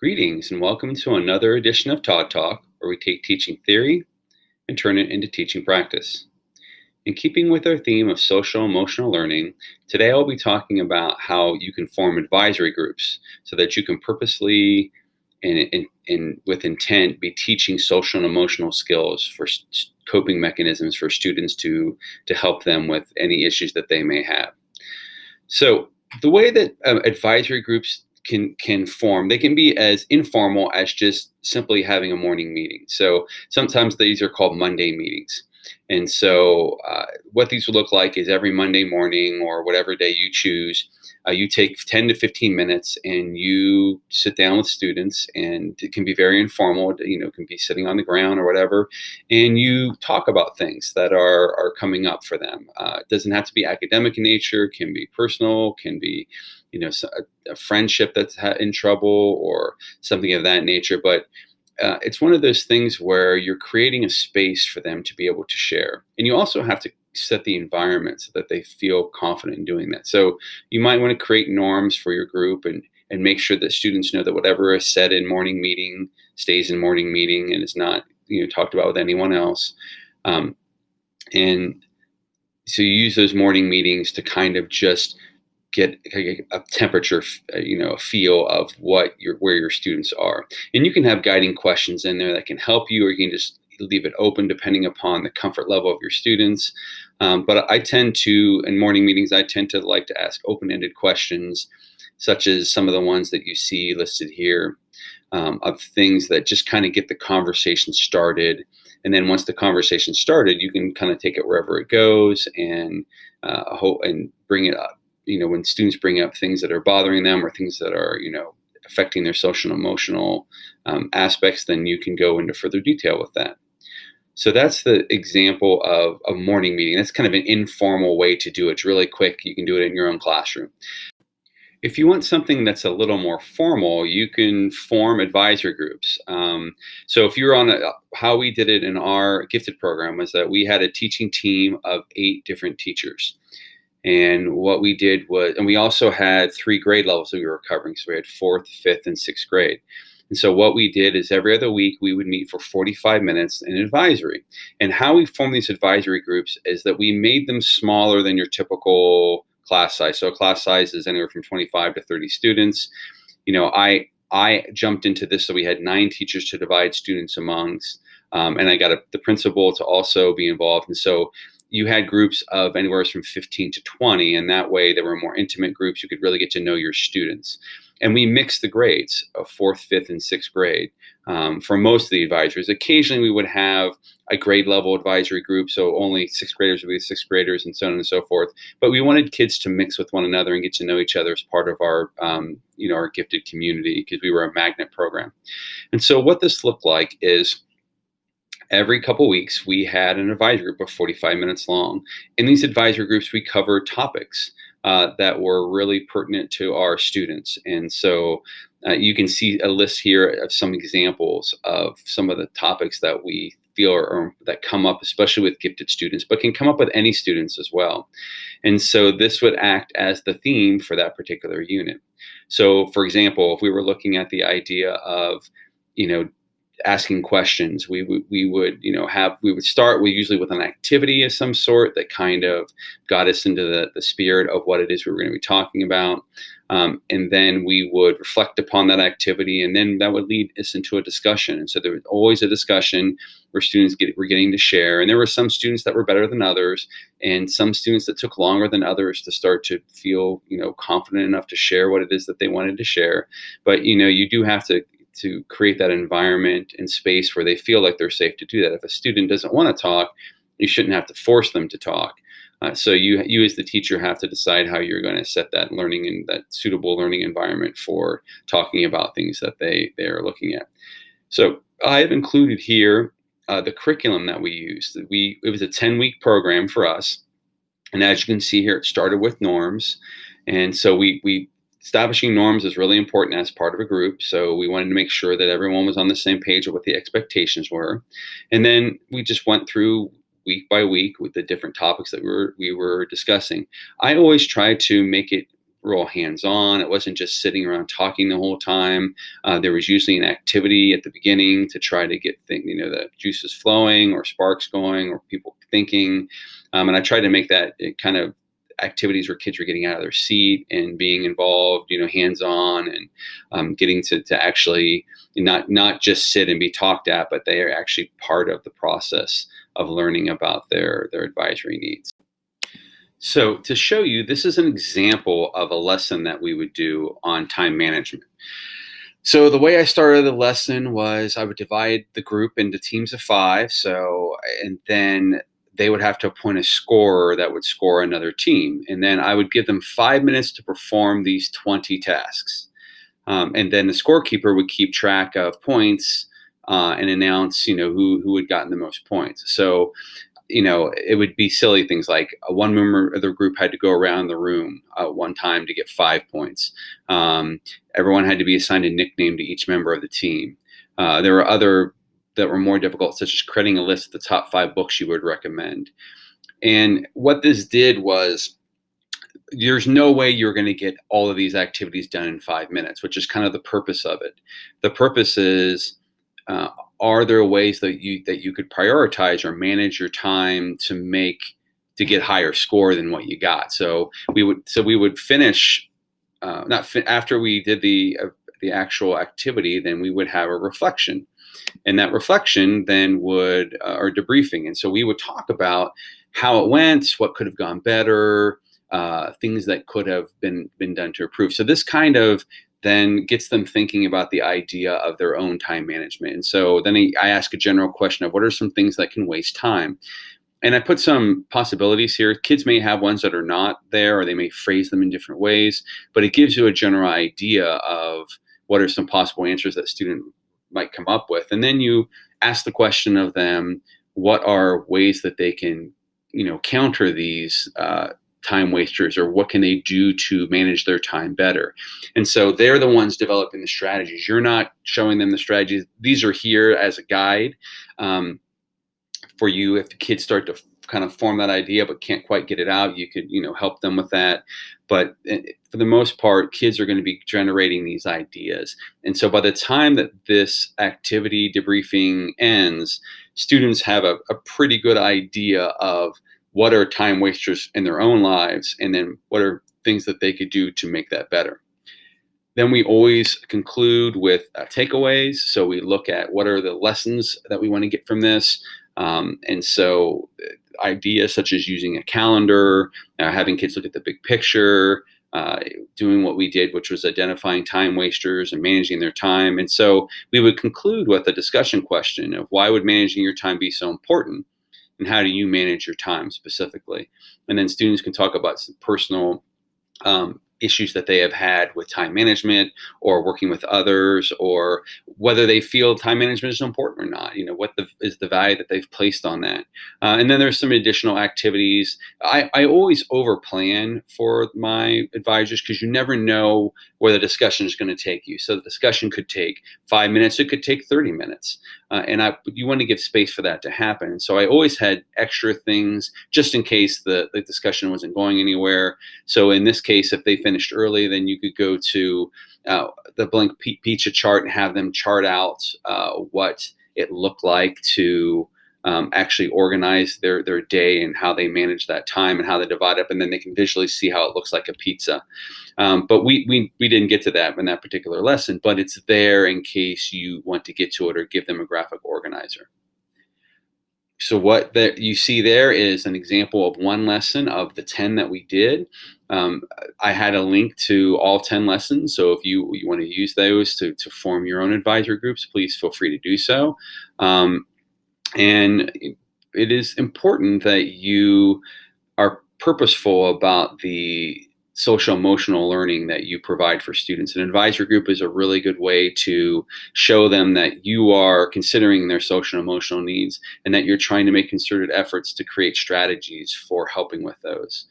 Greetings and welcome to another edition of Todd Talk, where we take teaching theory and turn it into teaching practice. In keeping with our theme of social emotional learning, today I'll be talking about how you can form advisory groups so that you can purposely and with intent be teaching social and emotional skills for coping mechanisms for students to help them with any issues that they may have. So the way that advisory groups can form, they can be as informal as just simply having a morning meeting. So sometimes these are called Monday meetings. And so what these would look like is every Monday morning or whatever day you choose, you take 10 to 15 minutes and you sit down with students, and it can be very informal, it can be sitting on the ground or whatever, and you talk about things that are coming up for them. It doesn't have to be academic in nature, can be personal, can be a friendship that's in trouble or something of that nature. But it's one of those things where you're creating a space for them to be able to share. And you also have to set the environment so that they feel confident in doing that. So you might want to create norms for your group and make sure that students know that whatever is said in morning meeting stays in morning meeting and is not talked about with anyone else. And so you use those morning meetings to kind of just get a temperature, a feel of where your students are. And you can have guiding questions in there that can help you, or you can just leave it open depending upon the comfort level of your students. But in morning meetings, I tend to like to ask open-ended questions, such as some of the ones that you see listed here, of things that just kind of get the conversation started. And then once the conversation started, you can kind of take it wherever it goes and bring it up. When students bring up things that are bothering them or things that are, affecting their social and emotional aspects, then you can go into further detail with that. So that's the example of a morning meeting. That's kind of an informal way to do it. It's really quick. You can do it in your own classroom. If you want something that's a little more formal, you can form advisory groups. So if you're how we did it in our gifted program was that we had a teaching team of 8 different teachers. And what we did was, and we also had 3 grade levels that we were covering. So we had 4th, 5th, and 6th grade. And so what we did is every other week we would meet for 45 minutes in advisory. And how we form these advisory groups is that we made them smaller than your typical class size. So a class size is anywhere from 25 to 30 students. I jumped into this, so we had 9 teachers to divide students amongst, and I got the principal to also be involved. And so you had groups of anywhere from 15 to 20, and that way there were more intimate groups. You could really get to know your students. And we mixed the grades of 4th, 5th, and 6th grade for most of the advisories. Occasionally we would have a grade level advisory group, so only 6th graders would be 6th graders and so on and so forth. But we wanted kids to mix with one another and get to know each other as part of our, our gifted community, because we were a magnet program. And so what this looked like is, every couple weeks, we had an advisory group of 45 minutes long. In these advisory groups, we covered topics that were really pertinent to our students. And so you can see a list here of some examples of some of the topics that we feel that come up, especially with gifted students, but can come up with any students as well. And so this would act as the theme for that particular unit. So, for example, if we were looking at the idea of, asking questions, we would start usually with an activity of some sort that kind of got us into the spirit of what it is we were going to be talking about. And then we would reflect upon that activity, and then that would lead us into a discussion. And so there was always a discussion where students were getting to share. And there were some students that were better than others, and some students that took longer than others to start to feel, confident enough to share what it is that they wanted to share. But, you do have to create that environment and space where they feel like they're safe to do that. If a student doesn't want to talk, you shouldn't have to force them to talk. So you as the teacher have to decide how you're going to set that learning and that suitable learning environment for talking about things that they are looking at. So I've included here the curriculum that we used. It was a 10-week program for us. And as you can see here, it started with norms. And so we establishing norms is really important as part of a group. So we wanted to make sure that everyone was on the same page of what the expectations were. And then we just went through week by week with the different topics that we were discussing. I always try to make it real hands-on. It wasn't just sitting around talking the whole time. There was usually an activity at the beginning to try to get the juices flowing or sparks going or people thinking. And I tried to make that kind of activities where kids are getting out of their seat and being involved, hands-on, and getting to actually not just sit and be talked at, but they are actually part of the process of learning about their advisory needs. So to show you, this is an example of a lesson that we would do on time management. So the way I started the lesson was I would divide the group into teams of 5. And then they would have to appoint a scorer that would score another team. And then I would give them 5 minutes to perform these 20 tasks. And then the scorekeeper would keep track of points and announce, who had gotten the most points. So it would be silly things like one member of the group had to go around the room one time to get 5 points. Everyone had to be assigned a nickname to each member of the team. There were other that were more difficult, such as creating a list of the top 5 books you would recommend. And what this did was, there's no way you're going to get all of these activities done in 5 minutes, which is kind of the purpose of it. The purpose is, are there ways that you could prioritize or manage your time to get higher score than what you got? So we would finish after we did the actual activity, then we would have a reflection, and that reflection then would or debriefing, and so we would talk about how it went, what could have gone better, things that could have been done to improve. So this kind of then gets them thinking about the idea of their own time management. And so then I ask a general question of what are some things that can waste time? And I put some possibilities here. Kids may have ones that are not there, or they may phrase them in different ways, but it gives you a general idea of what are some possible answers that student might come up with. And then you ask the question of them, what are ways that they can, counter these time wasters, or what can they do to manage their time better? And so they're the ones developing the strategies. You're not showing them the strategies. These are here as a guide for you. If the kids start to kind of form that idea but can't quite get it out, you could help them with that. But for the most part, kids are going to be generating these ideas. And so by the time that this activity debriefing ends, students have a pretty good idea of what are time wasters in their own lives, and then what are things that they could do to make that better. Then we always conclude with takeaways. So we look at what are the lessons that we want to get from this. And so ideas such as using a calendar, having kids look at the big picture, doing what we did, which was identifying time wasters and managing their time. And so we would conclude with a discussion question of why would managing your time be so important? And how do you manage your time specifically? And then students can talk about some personal issues that they have had with time management or working with others, or whether they feel time management is important or not. What is the value that they've placed on that? And then there's some additional activities. I always over plan for my advisors, because you never know where the discussion is going to take you. So the discussion could take 5 minutes. It could take 30 minutes. You want to give space for that to happen. So I always had extra things just in case the discussion wasn't going anywhere. So in this case, if they finished early, then you could go to the blank pizza chart and have them chart out what it looked like to actually organize their day and how they manage that time and how they divide up, and then they can visually see how it looks like a pizza. But we didn't get to that in that particular lesson, but it's there in case you want to get to it or give them a graphic organizer. So what that you see there is an example of one lesson of the 10 that we did. I had a link to all 10 lessons. So if you want to use those to form your own advisory groups, please feel free to do so. And it is important that you are purposeful about the social emotional learning that you provide for students. An advisory group is a really good way to show them that you are considering their social emotional needs and that you're trying to make concerted efforts to create strategies for helping with those.